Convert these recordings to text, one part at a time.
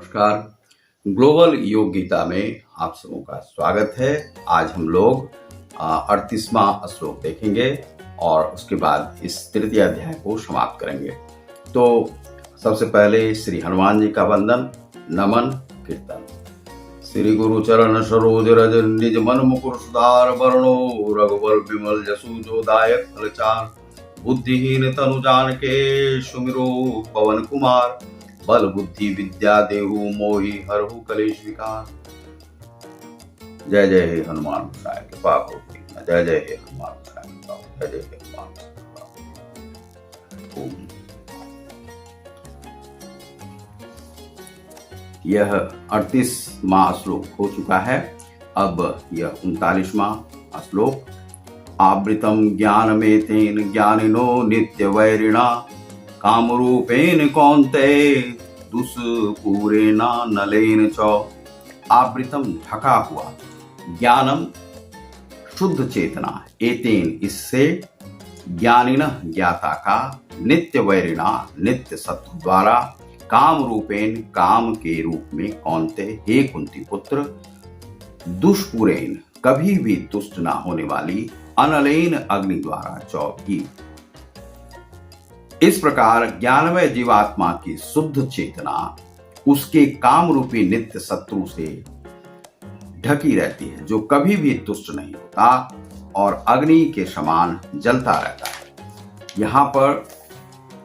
नमस्कार। ग्लोबल योग गीता में आप सबों का स्वागत है। आज हम लोग 38वां श्लोक देखेंगे और उसके बाद इस तृतीय अध्याय को समाप्त करेंगे। तो सबसे पहले श्री हनुमान जी का वंदन, नमन, कीर्तन। श्री गुरु चरण सरोज रज निज मन मुकुर सुधार वरणो रघुवर विमल जसु जो दायक फलचार। बुद्धिहीन तनु जान के सुमिरो पवन कुमार। बल बुद्धि विद्या देहु मोहि हरहु कलेश विकार। जय जय हे हनुमान गोसाई कृपा करो। जय जय हे हनुमान गोसाई कृपा करो। जय जय हे हनुमान गोसाई। ओम। यह 38वां श्लोक हो चुका है। अब यह 39वां श्लोक। आवृतम ज्ञानमेतेन ज्ञानिनो नित्य वैरिणा। कामरूपेण कौन्तेय दुष्पूरेण नलेन च। आवृतम ढका हुआ, ज्ञानम शुद्ध चेतना, एतेन इससे, ज्ञानिनः ज्ञाता का, नित्य वैरिणा नित्य शत्रु द्वारा, काम रूपेण काम के रूप में, कौन्तेय हे कुंती पुत्र, दुष्पूरेण कभी भी तुष्ट ना होने वाली, अनलेन अग्नि द्वारा भी। इस प्रकार ज्ञानमय जीवात्मा की शुद्ध चेतना उसके काम रूपी नित्य शत्रु से ढकी रहती है, जो कभी भी तुष्ट नहीं होता और अग्नि के समान जलता रहता है। यहाँ पर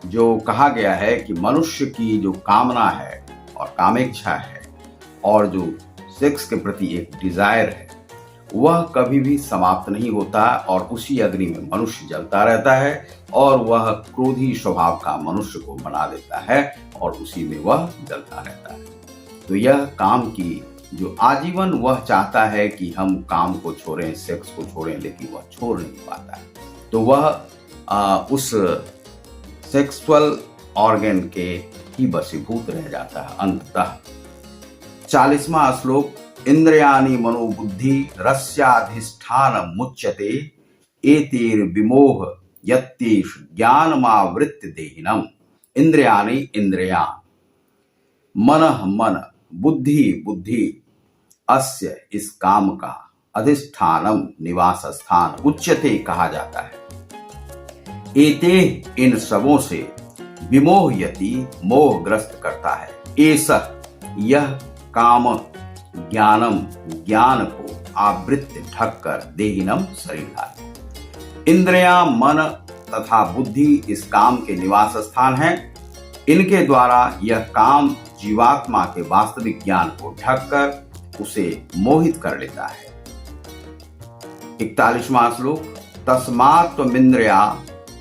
जो कहा गया है कि मनुष्य की जो कामना है और कामेच्छा है और जो सेक्स के प्रति एक डिजायर है, वह कभी भी समाप्त नहीं होता और उसी अग्नि में मनुष्य जलता रहता है और वह क्रोधी स्वभाव का मनुष्य को बना देता है और उसी में वह जलता रहता है। तो यह काम की जो आजीवन वह चाहता है कि हम काम को छोड़ें, सेक्स को छोड़ें, लेकिन वह छोड़ नहीं पाता है। तो वह उस सेक्सुअल ऑर्गन के ही वशीभूत रह जाता है अंततः। 40वां श्लोक। इंद्रियाणि मनोबुद्धि रस्याधिष्ठान मुच्यते एतेर विमोह यत्तेषु ज्ञानमावृत्य देहिनम्। इंद्रियाणि इंद्रियां, मनः मन, बुद्धि बुद्धि, अस्य इस काम का, अधिष्ठानम निवास स्थान, उच्यते कहा जाता है। एते इन सबों से, विमोहयति मोहग्रस्त करता है, एषः यह काम, ज्ञानम ज्ञान को, आवृत्य ढककर, देहिनम शरीरधारी। इंद्रियां मन तथा बुद्धि इस काम के निवास स्थान है। इनके द्वारा यह काम जीवात्मा के वास्तविक ज्ञान को ढककर उसे मोहित कर लेता है। 41वां श्लोक। तस्मात् त्वमिन्द्रिया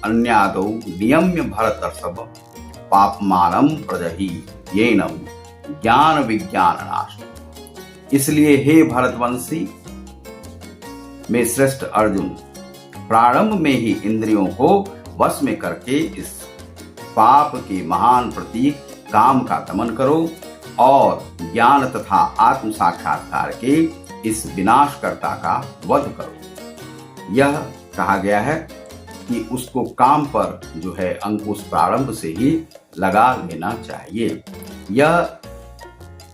अन्यादौ नियम्य भरतर्षभ पापमानं प्रजहि येनम ज्ञान विज्ञान नाश। इसलिए हे भरतवंशी में श्रेष्ठ अर्जुन, प्रारंभ में ही इंद्रियों को वश में करके इस पाप के महान प्रतीक काम का दमन करो और ज्ञान तथा आत्म साक्षात्कार के इस विनाशकर्ता का वध करो। यह कहा गया है कि उसको काम पर जो है अंकुश प्रारंभ से ही लगा लेना चाहिए। यह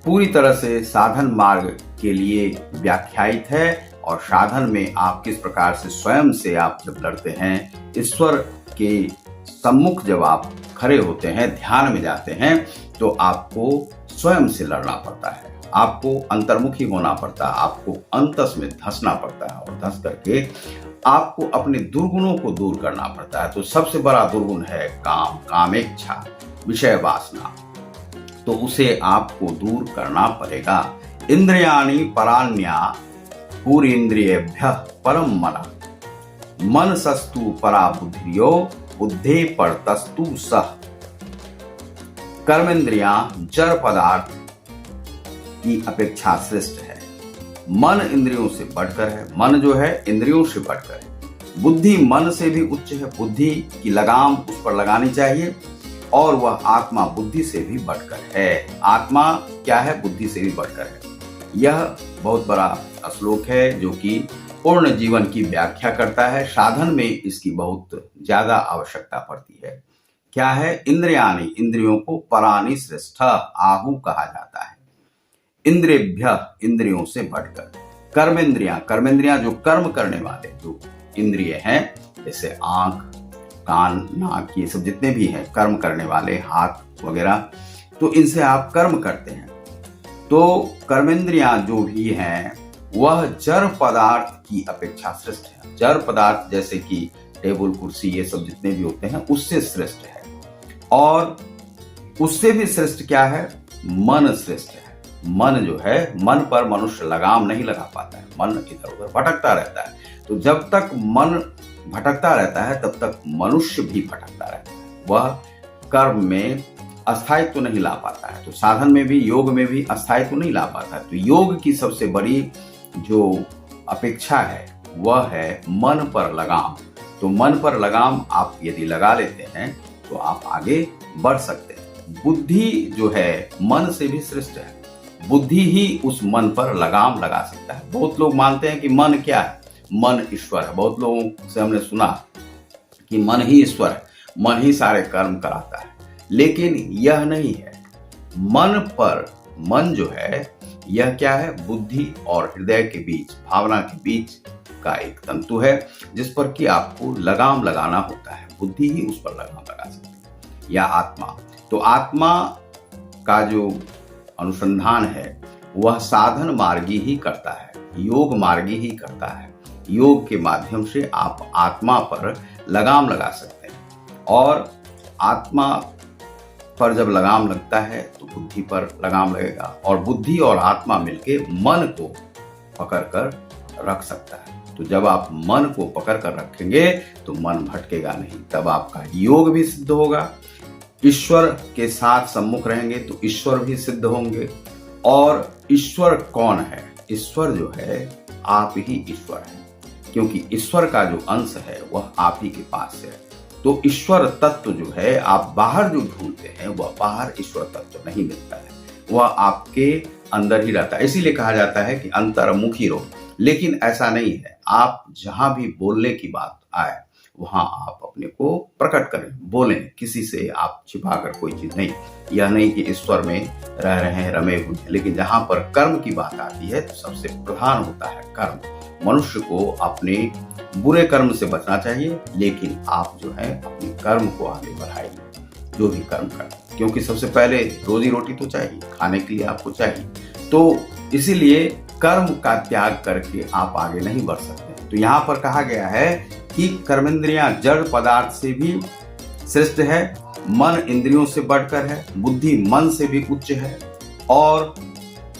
पूरी तरह से साधन मार्ग के लिए व्याख्यायित है और साधन में आप किस प्रकार से स्वयं से आप जब लड़ते हैं, ईश्वर के सम्मुख जब आप खड़े होते हैं, ध्यान में जाते हैं, तो आपको स्वयं से लड़ना पड़ता है, आपको अंतर्मुखी होना पड़ता है, आपको अंतस में धंसना पड़ता है और धंस करके आपको अपने दुर्गुणों को दूर करना पड़ता है। तो सबसे बड़ा दुर्गुण है काम, कामेच्छा, विषय वासना, तो उसे आपको दूर करना पड़ेगा। इंद्रियाणि परान्या पूरेन्द्रियेभ्यः परम मनः मनसस्तु परा बुद्धियो बुद्धे परतस्तु सः। कर्मेंद्रियां जड़ पदार्थ की अपेक्षा श्रेष्ठ है। मन इंद्रियों से बढ़कर है, मन जो है इंद्रियों से बढ़कर है। बुद्धि मन से भी उच्च है, बुद्धि की लगाम उस पर लगानी चाहिए और वह आत्मा बुद्धि से भी बढ़कर है। आत्मा क्या है? बुद्धि से भी बढ़कर है। यह बहुत बड़ा श्लोक है जो कि पूर्ण जीवन की व्याख्या करता है। साधन में इसकी बहुत ज्यादा आवश्यकता पड़ती है। क्या है? इंद्रियाणि, इंद्रियों को परानि श्रेष्ठ आहु कहा जाता है। इंद्रियभ्य, इंद्रियों से बढ़कर। कर्मेंद्रियां, कर्मेंद्रियां जो कर्म करने वाले जो इंद्रिय हैं, जैसे आंख, कान, नाक, ये सब जितने भी हैं कर्म करने वाले, हाथ वगैरह, तो इनसे आप कर्म करते हैं। तो कर्मेंद्रियां जो भी हैं वह जड़ पदार्थ की अपेक्षा श्रेष्ठ है। जड़ पदार्थ जैसे कि टेबल, कुर्सी, ये सब जितने भी होते हैं उससे श्रेष्ठ है। और उससे भी श्रेष्ठ क्या है? मन श्रेष्ठ है। मन जो है, मन पर मनुष्य लगाम नहीं लगा पाता है, मन इधर उधर भटकता रहता है। तो जब तक मन भटकता रहता है तब तक मनुष्य भी भटकता रहता है, वह कर्म में अस्थायित्व नहीं ला पाता है। तो साधन में भी, योग में भी अस्थायित्व नहीं ला पाता है। तो योग की सबसे बड़ी जो अपेक्षा है वह है मन पर लगाम। तो मन पर लगाम आप यदि लगा लेते हैं तो आप आगे बढ़ सकते हैं। बुद्धि जो है मन से भी श्रेष्ठ है। बुद्धि ही उस मन पर लगाम लगा सकता है। बहुत लोग मानते हैं कि मन क्या है? मन ईश्वर है। बहुत लोगों से हमने सुना कि मन ही ईश्वर है, मन ही सारे कर्म कराता है, लेकिन यह नहीं है। मन पर, मन जो है यह क्या है? बुद्धि और हृदय के बीच, भावना के बीच का एक तंतु है जिस पर कि आपको लगाम लगाना होता है। बुद्धि ही उस पर लगाम लगा सकती है, या आत्मा। तो आत्मा का जो अनुसंधान है वह साधन मार्गी ही करता है, योग मार्गी ही करता है। योग के माध्यम से आप आत्मा पर लगाम लगा सकते हैं। और आत्मा पर जब लगाम लगता है तो बुद्धि पर लगाम लगेगा, और बुद्धि और आत्मा मिलके मन को पकड़ कर रख सकता है। तो जब आप मन को पकड़ कर रखेंगे तो मन भटकेगा नहीं, तब आपका योग भी सिद्ध होगा। ईश्वर के साथ सम्मुख रहेंगे तो ईश्वर भी सिद्ध होंगे। और ईश्वर कौन है? ईश्वर जो है आप ही ईश्वर है, क्योंकि ईश्वर का जो अंश है वह आप ही के पास है। तो ईश्वर तत्व जो है आप बाहर जो ढूंढते हैं वह बाहर ईश्वर तत्व नहीं मिलता है, वह आपके अंदर ही रहता है। इसीलिए कहा जाता है कि अंतर्मुखी रहो। लेकिन ऐसा नहीं है, आप जहां भी बोलने की बात आए वहां आप अपने को प्रकट करें, बोलें, किसी से आप छिपा कर कोई चीज नहीं। यह नहीं कि ईश्वर में रह रहे हैं, रमे हुए हैं, लेकिन जहां पर कर्म की बात आती है तो सबसे प्रधान होता है कर्म। मनुष्य को अपने बुरे कर्म से बचना चाहिए, लेकिन आप जो है अपने कर्म को आगे बढ़ाइए, जो भी कर्म करें, क्योंकि सबसे पहले रोजी रोटी तो चाहिए, खाने के लिए आपको चाहिए। तो इसीलिए कर्म का त्याग करके आप आगे नहीं बढ़ सकते। तो यहाँ पर कहा गया है कि कर्मेंद्रियां जड़ पदार्थ से भी श्रेष्ठ है, मन इंद्रियों से बढ़कर है, बुद्धि मन से भी उच्च है, और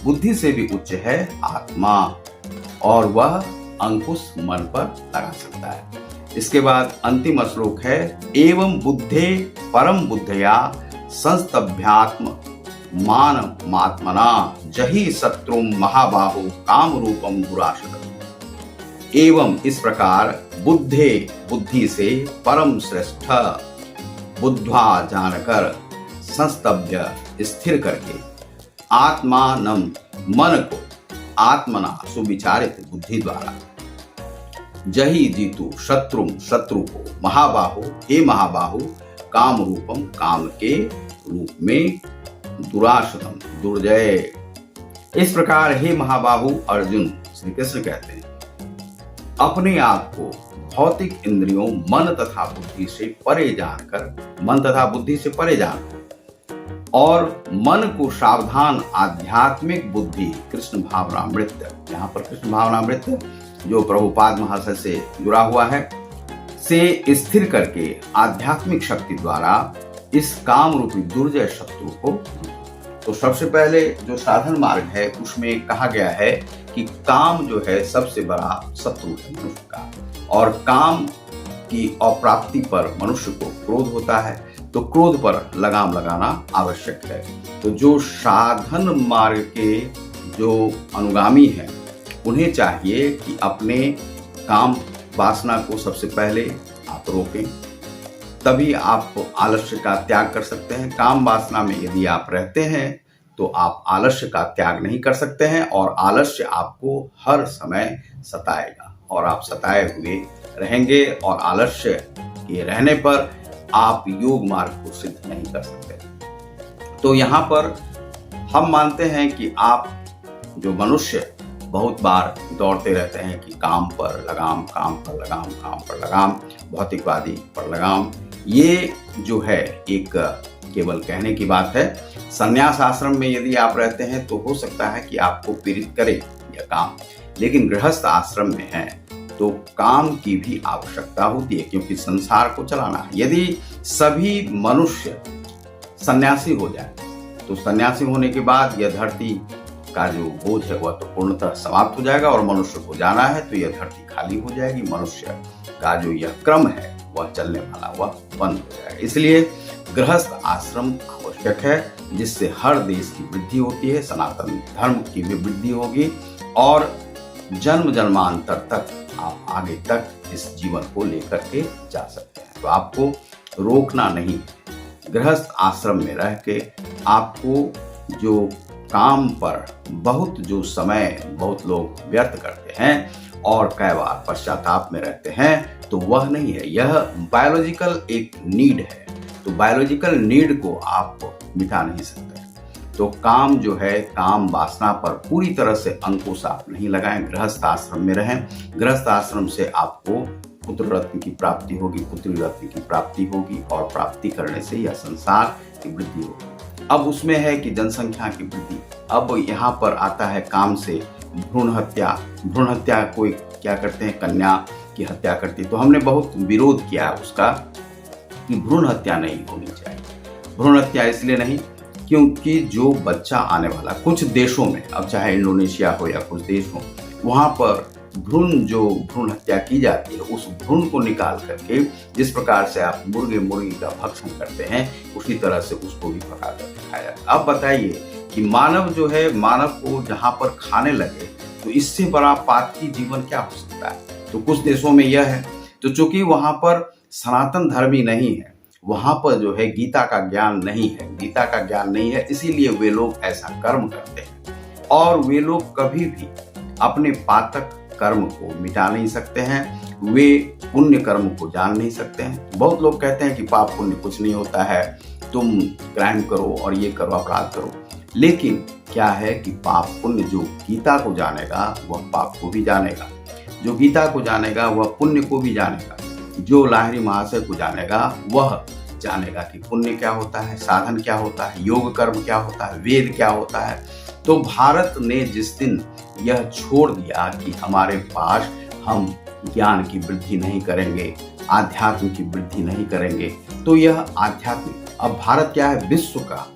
बुद्धि से भी उच्च है आत्मा, और वह अंकुश मन पर लगा सकता है। इसके बाद अंतिम श्लोक है, एवं बुद्धे परम बुद्धया संस्तभ्यात्म मान मात्मना जहि शत्रु महाबाहु काम रूपम दुराशतम। एवं इस प्रकार बुद्धे, बुद्धि से, परम श्रेष्ठ, बुद्ध्वा जानकर, संस्तभ्य स्थिर करके, आत्मानम मन को, आत्मना सुविचारित बुद्धि द्वारा, जही जीतु शत्रु, शत्रु को, महाबाहु हे महाबाहु, काम रूपम काम के रूप में, दुराशतम दुर्जय। इस प्रकार हे महाबाहु अर्जुन, श्री कृष्ण कहते हैं, अपने आप को भौतिक इंद्रियों मन तथा बुद्धि से परे जानकर, मन तथा बुद्धि से परे जानकर, और मन को सावधान आध्यात्मिक बुद्धि कृष्ण भावनामृत, यहाँ पर कृष्ण भावनामृत जो प्रभुपाद महाशय से जुड़ा हुआ है, से स्थिर करके आध्यात्मिक शक्ति द्वारा इस काम रूपी दुर्जय शत्रु को। तो सबसे पहले जो साधन मार्ग है उसमें कहा गया है कि काम जो है सबसे बड़ा शत्रु है मनुष्य का, और काम की अप्राप्ति पर मनुष्य को क्रोध होता है, तो क्रोध पर लगाम लगाना आवश्यक है। तो जो साधन मार्ग के जो अनुगामी हैं उन्हें चाहिए कि अपने काम वासना को सबसे पहले आप रोकें, तभी आप आलस्य का त्याग कर सकते हैं। काम वासना में यदि आप रहते हैं तो आप आलस्य का त्याग नहीं कर सकते हैं, और आलस्य आपको हर समय सताएगा और आप सताए हुए रहेंगे। और आलस्य के रहने पर आप योग मार्ग को सिद्ध नहीं कर सकते। तो यहाँ पर हम मानते हैं कि आप जो मनुष्य बहुत बार दौड़ते रहते हैं कि काम पर लगाम, काम पर लगाम, काम पर लगाम, भौतिकवादी पर लगाम, ये जो है एक केवल कहने की बात है। संन्यास आश्रम में यदि आप रहते हैं तो हो सकता है कि आपको पीड़ित करे यह काम, लेकिन गृहस्थ आश्रम में है तो काम की भी आवश्यकता होती है, क्योंकि संसार को चलाना है। यदि सभी मनुष्य सन्यासी हो जाए तो सन्यासी होने के बाद यह धरती का जो बोझ है वह तो पूर्णतः समाप्त हो जाएगा, और मनुष्य को जाना है तो यह धरती खाली हो जाएगी। मनुष्य का जो यह क्रम है वह चलने वाला वह बंद हो जाएगा। इसलिए गृहस्थ आश्रम आवश्यक है, जिससे हर देश की वृद्धि होती है, सनातन धर्म की भी वृद्धि होगी, और जन्म जन्मांतर तक आप आगे तक इस जीवन को लेकर के जा सकते हैं। तो आपको रोकना नहीं, गृहस्थ आश्रम में रह के आपको जो काम पर बहुत जो समय बहुत लोग व्यर्थ करते हैं और कई बार पश्चाताप में रहते हैं, तो वह नहीं है। यह बायोलॉजिकल एक नीड है, तो बायोलॉजिकल नीड को आप मिटा नहीं सकते। तो काम जो है, काम वासना पर पूरी तरह से अंकुश आप नहीं लगाएं, गृहस्थ आश्रम में रहें। गृहस्थ आश्रम से आपको पुत्र रत्न की प्राप्ति होगी, पुत्री रत्न की प्राप्ति होगी, और प्राप्ति करने से यह संसार की वृद्धि होगी। अब उसमें है कि जनसंख्या की वृद्धि। अब यहाँ पर आता है काम से भ्रूण हत्या। भ्रूण हत्या कोई क्या करते हैं, कन्या की हत्या करती है। तो हमने बहुत विरोध किया उसका कि भ्रूण हत्या नहीं होनी चाहिए। भ्रूण हत्या इसलिए नहीं क्योंकि जो बच्चा आने वाला, कुछ देशों में, अब चाहे इंडोनेशिया हो या कुछ देश हो, वहाँ पर भ्रूण हत्या की जाती है। उस भ्रूण को निकाल करके जिस प्रकार से आप मुर्गे मुर्गी का भक्षण करते हैं, उसी तरह से उसको भी पका कर खाया जाता है। अब बताइए कि मानव जो है, मानव को जहाँ पर खाने लगे तो इससे बड़ा पातकी जीवन क्या हो सकता है। तो कुछ देशों में यह है, तो चूंकि वहाँ पर सनातन धर्म ही नहीं है, वहाँ पर जो है गीता का ज्ञान नहीं है, गीता का ज्ञान नहीं है, इसीलिए वे लोग ऐसा कर्म करते हैं, और वे लोग कभी भी अपने पातक कर्म को मिटा नहीं सकते हैं, वे पुण्य कर्म को जान नहीं सकते हैं। बहुत लोग कहते हैं कि पाप पुण्य कुछ नहीं होता है, तुम क्राइम करो और ये करो, अपराध करो, लेकिन क्या है कि पाप पुण्य, जो गीता को जानेगा वह पाप को भी जानेगा, जो गीता को जानेगा वह पुण्य को भी जानेगा, जो लाहिरी महाशय को जानेगा वह जानेगा कि पुण्य क्या होता है, साधन क्या होता है, योग कर्म क्या होता है, वेद क्या होता है। तो भारत ने जिस दिन यह छोड़ दिया कि हमारे पास हम ज्ञान की वृद्धि नहीं करेंगे, आध्यात्म की वृद्धि नहीं करेंगे, तो यह आध्यात्मिक, अब भारत क्या है, विश्व का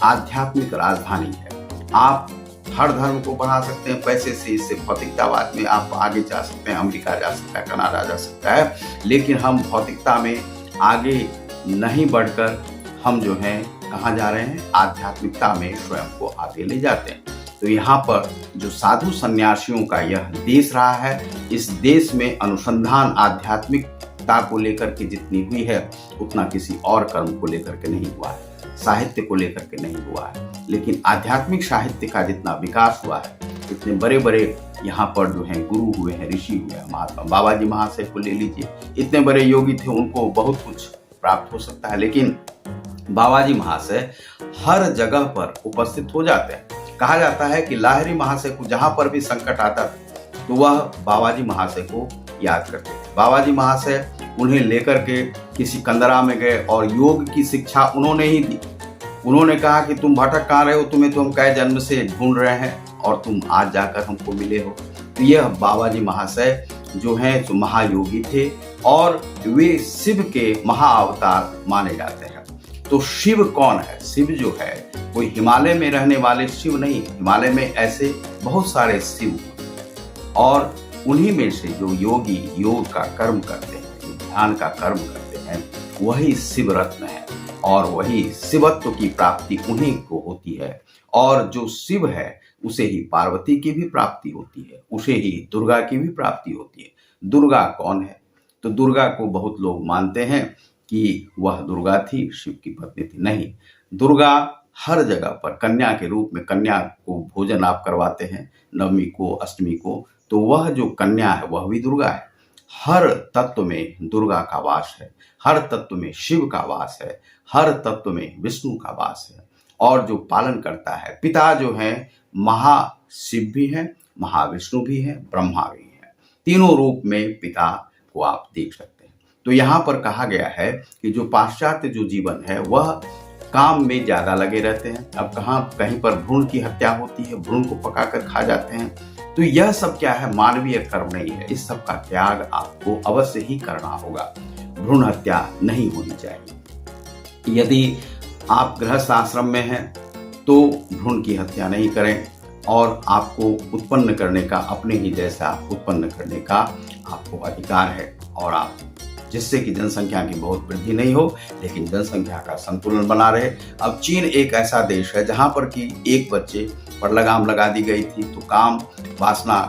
आध्यात्मिक राजधानी है। आप हर धर्म को बढ़ा सकते हैं पैसे से, इससे भौतिकतावाद में आप आगे जा सकते हैं, अमेरिका जा सकता है, कनाडा जा सकता है, लेकिन हम भौतिकता में आगे नहीं बढ़कर हम जो है कहाँ जा रहे हैं, आध्यात्मिकता में स्वयं को आगे ले जाते हैं। तो यहाँ पर जो साधु सन्यासियों का यह देश रहा है, इस देश में अनुसंधान आध्यात्मिकता को लेकर के जितनी हुई है उतना किसी और कर्म को लेकर के नहीं हुआ है, साहित्य को लेकर के नहीं हुआ है। लेकिन आध्यात्मिक साहित्य का जितना विकास हुआ है, इतने बड़े बड़े यहाँ पर जो हैं गुरु हुए हैं, ऋषि हुए हैं, महात्मा बाबा जी महाशय को ले लीजिए, इतने बड़े योगी थे, उनको बहुत कुछ प्राप्त हो सकता है, लेकिन बाबा जी महाशय हर जगह पर उपस्थित हो जाते हैं। कहा जाता है कि लाहिरी महाशय को जहां पर भी संकट आता था तो वह बाबा जी महाशय को याद करते थे। बाबा जी महाशय उन्हें लेकर के किसी कंदरा में गए और योग की शिक्षा उन्होंने ही दी। उन्होंने कहा कि तुम भटक कहाँ रहे हो, तुम्हें तो हम कई जन्म से ढूंढ रहे हैं और तुम आज जाकर हमको मिले हो। तो यह बाबा जी महाशय जो हैं जो महायोगी थे और वे शिव के महाअवतार माने जाते हैं। तो शिव कौन है? शिव जो है कोई हिमालय में रहने वाले शिव नहीं, हिमालय में ऐसे बहुत सारे शिव और उन्हीं में से जो योगी योग का कर्म करते हैं, जो ध्यान का कर्म करते हैं, वही शिव रत्न है और वही शिवत्व की प्राप्ति उन्हीं को होती है। और जो शिव है उसे ही पार्वती की भी प्राप्ति होती है, उसे ही दुर्गा की भी प्राप्ति होती है। दुर्गा कौन है? तो दुर्गा को बहुत लोग मानते हैं कि वह दुर्गा थी, शिव की पत्नी थी। नहीं, दुर्गा हर जगह पर कन्या के रूप में, कन्या को भोजन आप करवाते हैं नवमी को, अष्टमी को, तो वह जो कन्या है वह भी दुर्गा है। हर तत्व में दुर्गा का वास है, हर तत्व में शिव का वास है, हर तत्व में विष्णु का वास है। और जो पालन करता है, पिता जो है महाशिव भी है, महाविष्णु भी है, ब्रह्मा भी है। तीनों रूप में पिता को आप देख सकते हैं। तो यहाँ पर कहा गया है कि जो पाश्चात्य जो जीवन है वह काम में ज्यादा लगे रहते हैं। अब कहीं पर भ्रूण की हत्या होती है, भ्रूण को पकाकर खा जाते हैं। तो यह सब क्या है, मानवीय कर्म नहीं है। इस सब का त्याग आपको अवश्य ही करना होगा। भ्रूण हत्या नहीं होनी चाहिए। यदि आप गृहस्थ आश्रम में हैं तो भ्रूण की हत्या नहीं करें, और आपको उत्पन्न करने का, अपने ही जैसा उत्पन्न करने का आपको अधिकार है। और आप जिससे कि जनसंख्या की बहुत वृद्धि नहीं हो, लेकिन जनसंख्या का संतुलन बना रहे। अब चीन एक ऐसा देश है जहां पर कि एक बच्चे पर लगाम लगा दी गई थी, तो काम वासना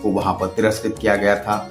को वहां पर तिरस्कृत किया गया था,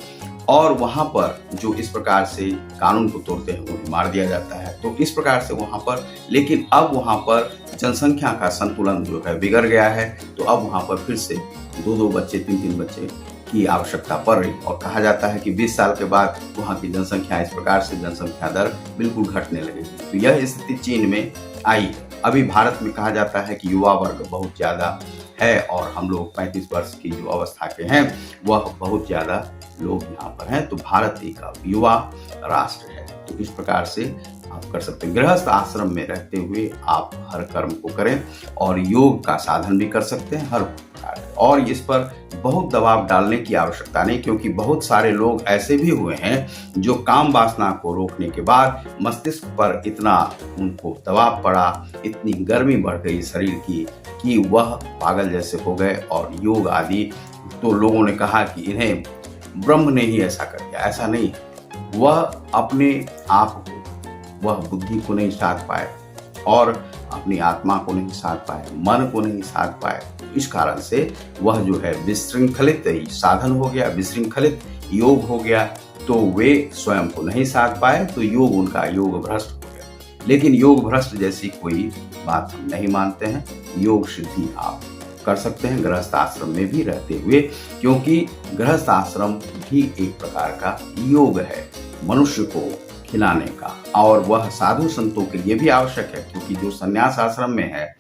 और वहां पर जो इस प्रकार से कानून को तोड़ते हैं उन्हें मार दिया जाता है। तो इस प्रकार से वहां पर, लेकिन अब वहां पर जनसंख्या का संतुलन जो है बिगड़ गया है, तो अब वहां पर फिर से 2-2 बच्चे, 3-3 बच्चे की आवश्यकता पड़ रही, और कहा जाता है कि 20 साल के बाद वहां की जनसंख्या इस प्रकार से जनसंख्या दर बिल्कुल घटने लगेगी। तो यह स्थिति चीन में आई। अभी भारत में कहा जाता है कि युवा वर्ग बहुत ज्यादा है, और हम लोग 35 वर्ष की जो अवस्था के हैं वह बहुत ज्यादा लोग यहाँ पर हैं। तो भारत एक युवा राष्ट्र है। तो इस प्रकार से आप कर सकते हैं। गृहस्थ आश्रम में रहते हुए आप हर कर्म को करें, और योग का साधन भी कर सकते हैं हर प्रकार। और इस पर बहुत दबाव डालने की आवश्यकता नहीं, क्योंकि बहुत सारे लोग ऐसे भी हुए हैं जो काम वासना को रोकने के बाद मस्तिष्क पर इतना उनको दबाव पड़ा, इतनी गर्मी बढ़ गई शरीर की कि वह पागल जैसे हो गए, और योग आदि तो लोगों ने कहा कि इन्हें ब्रह्म ने ही ऐसा कर दिया। ऐसा नहीं है। वह अपने आप को, वह बुद्धि को नहीं साध पाए, और अपनी आत्मा को नहीं साध पाए, मन को नहीं साध पाए। इस कारण से वह जो है विशृंखलित साधन हो गया, विशृंखलित योग हो गया। तो वे स्वयं को नहीं साध पाए, तो योग उनका योग भ्रष्ट हो गया। लेकिन योग भ्रष्ट जैसी कोई बात हम नहीं मानते हैं। योग सिद्धि आप कर सकते हैं गृहस्थ आश्रम में भी रहते हुए, क्योंकि गृहस्थ आश्रम भी एक प्रकार का योग है मनुष्य को खिलाने का, और वह साधु संतों के लिए भी आवश्यक है, क्योंकि जो संन्यास आश्रम में है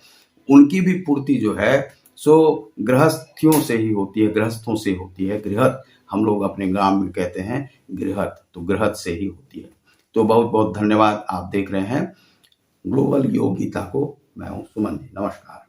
उनकी भी पूर्ति जो है सो गृहस्थियों से ही होती है, गृहस्थों से होती है। गृहस्थ हम लोग अपने ग्राम में कहते हैं गृहस्थ, तो गृहस्थ से ही होती है। तो बहुत बहुत धन्यवाद। आप देख रहे हैं ग्लोबल योग गीता को। मैं हूँ सुमन जी। नमस्कार।